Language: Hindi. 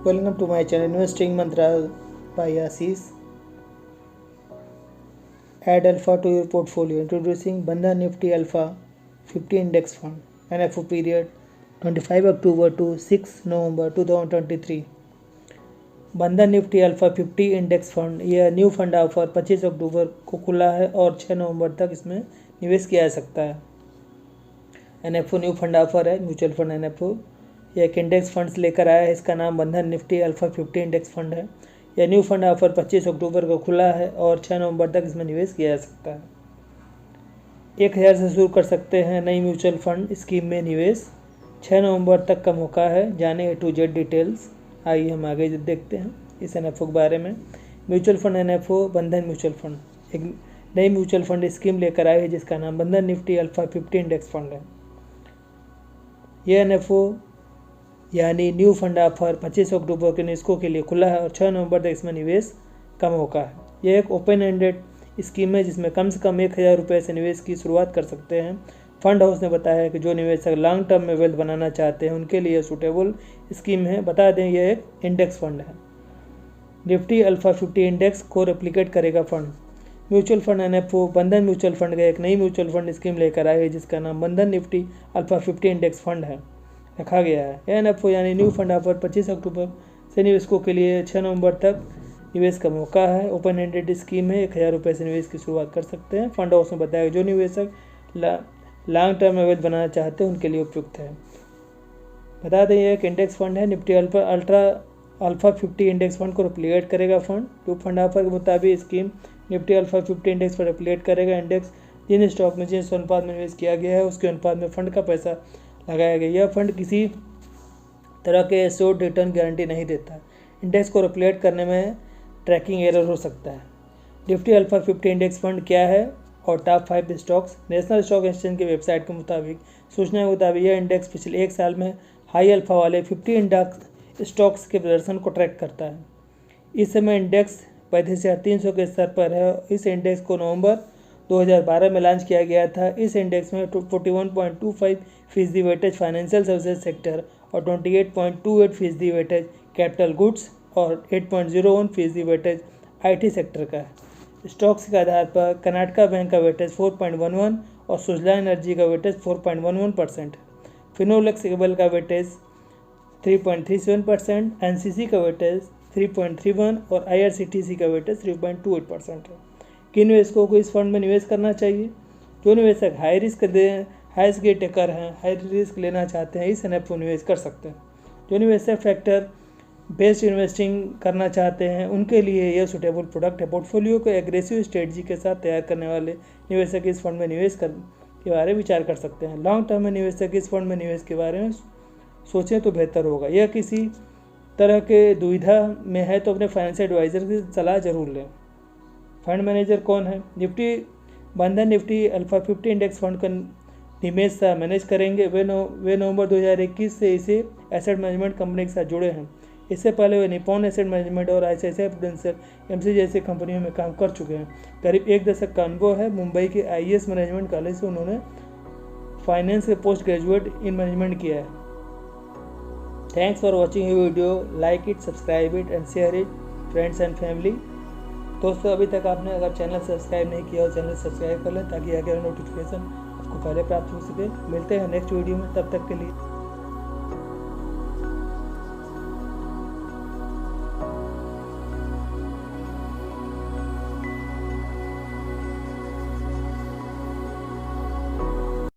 Welcome to my channel Investing Mantra by Ashish. Add alpha to your portfolio. Introducing Bandhan Nifty Alpha 50 Index Fund. NFO period 25 October to 6 November 2023. बंधन निफ्टी अल्फा 50 इंडेक्स फंड यह न्यू फंड ऑफर 25 अक्टूबर को खुला है और 6 नवंबर तक इसमें निवेश किया जा सकता है। एनएफओ न्यू फंड ऑफर है, म्यूचुअल फंड एनएफओ यह एक इंडेक्स फंड्स लेकर आया है। इसका नाम बंधन निफ्टी अल्फा 50 इंडेक्स फंड है। यह न्यू फंड ऑफर 25 अक्टूबर को खुला है और 6 नवंबर तक इसमें निवेश किया जा सकता है। 1000 से शुरू कर सकते हैं नई म्यूचुअल फंड स्कीम में निवेश। 6 नवंबर तक का मौका है। जाने A to Z डिटेल्स। आइए हम आगे देखते हैं इस एनएफओ के बारे में। म्यूचुअल फंड एनएफओ बंधन म्यूचुअल फंड एक नई म्यूचुअल फंड स्कीम लेकर आई है जिसका नाम बंधन निफ्टी अल्फा 50 इंडेक्स फंड है। यह एनएफओ यानी न्यू फंड ऑफर 25 अक्टूबर के निवेशकों के लिए खुला है और 6 नवंबर तक इसमें निवेश का मौका है। यह एक ओपन एंडेड स्कीम है जिसमें कम से कम 1000 रुपये से निवेश की शुरुआत कर सकते हैं। फंड हाउस ने बताया है कि जो निवेशक लॉन्ग टर्म में वेल्थ बनाना चाहते हैं उनके लिए सूटेबल स्कीम है। बता दें यह एक इंडेक्स फंड है। निफ्टी अल्फा 50 इंडेक्स को रेप्लिकेट करेगा फंड। म्यूचुअल फंड एनएफओ बंधन म्यूचुअल फंड का एक नई म्यूचुअल फंड स्कीम लेकर आए है जिसका नाम बंधन निफ्टी अल्फा 50 इंडेक्स फंड है रखा गया है। एनएफओ यानी न्यू फंड ऑफर 25 अक्टूबर से निवेशकों के लिए 6 नवंबर तक निवेश का मौका है। ओपन एंडेड स्कीम है। 1000 रुपये से निवेश की शुरुआत कर सकते हैं। फंड हाउस ने बताया जो निवेशक लॉन्ग टर्म में वेल्थ बनाना चाहते हैं उनके लिए उपयुक्त है। बता दें यह एक इंडेक्स फंड है। निफ्टी अल्फा 50 इंडेक्स फंड को रेप्लिकेट करेगा फंड। न्यू फंड ऑफर के मुताबिक स्कीम निफ्टी अल्फा 50 इंडेक्स पर रेप्लिकेट करेगा। इंडेक्स जिन स्टॉक में जिस अनुपात में निवेश किया गया है उसके अनुपात में फंड का पैसा लगाया गया। यह फंड किसी तरह के एश्योर्ड रिटर्न गारंटी नहीं देता। इंडेक्स को रेप्लिकेट करने में ट्रैकिंग एरर हो सकता है। निफ्टी अल्फा 50 इंडेक्स फंड क्या है और top 5 stocks. National stock exchange की वेबसाइट के मुताबिक सूचना के मुताबिक यह इंडेक्स पिछले 1 साल में हाई अल्फा वाले 50 इंडेक्स स्टॉक्स के प्रदर्शन को ट्रैक करता है। इस समय इंडेक्स 35,300 के स्तर पर है। इस इंडेक्स को नवंबर 2012 में लॉन्च किया गया था। इस इंडेक्स में 41.25% वेटेज फाइनेंशियल सर्विसेज सेक्टर और 28.28% वेटेज कैपिटल गुड्स और 8.01% वेटेज आईटी सेक्टर का है। स्टॉक्स के आधार पर कर्नाटका बैंक का वेटेज 4.11 और सुजला एनर्जी का वेटेज 4.11%, फिनोलेक्स केबल का वेटेज 3.37%, एनसीसी का वेटेज 3.31 और आईआरसीटीसी का वेटेज 3.28% है। किन निवेशकों को इस फंड में निवेश करना चाहिए? जो निवेशक हाई रिस्क टेकर हैं, हाई रिस्क लेना चाहते हैं, इस एनएफओ निवेश कर सकते हैं। जो निवेशक फैक्टर बेस्ड इन्वेस्टिंग करना चाहते हैं उनके लिए यह सूटेबल प्रोडक्ट है। पोर्टफोलियो को एग्रेसिव स्ट्रेटजी के साथ तैयार करने वाले निवेशक इस फंड में निवेश के बारे में विचार कर सकते हैं। लॉन्ग टर्म में निवेशक इस फंड में निवेश के बारे में सोचें तो बेहतर होगा। यह किसी तरह के दुविधा में है तो अपने फाइनेंशियल एडवाइज़र की सलाह जरूर लें। फंड मैनेजर कौन है? बंधन निफ्टी अल्फा 50 इंडेक्स फंड का निमेश शाह मैनेज करेंगे। वे नवंबर 2021 से इसे एसेट मैनेजमेंट कंपनी के साथ जुड़े हैं। इससे पहले वे निपॉन एसेट मैनेजमेंट और आईसीआईसीआई प्रूडेंशियल एमसी जैसी कंपनियों में काम कर चुके हैं। करीब 1 दशक का अनुभव है। मुंबई के आईएएस मैनेजमेंट कॉलेज से उन्होंने फाइनेंस के पोस्ट ग्रेजुएट इन मैनेजमेंट किया है। थैंक्स फॉर वॉचिंग ये video. Like it, subscribe it and share it friends and family. दोस्तों अभी तक आपने अगर चैनल सब्सक्राइब नहीं किया हो चैनल सब्सक्राइब कर लें ताकि आगे नोटिफिकेशन आपको पहले प्राप्त हो सके। मिलते हैं नेक्स्ट वीडियो में, तब तक के लिए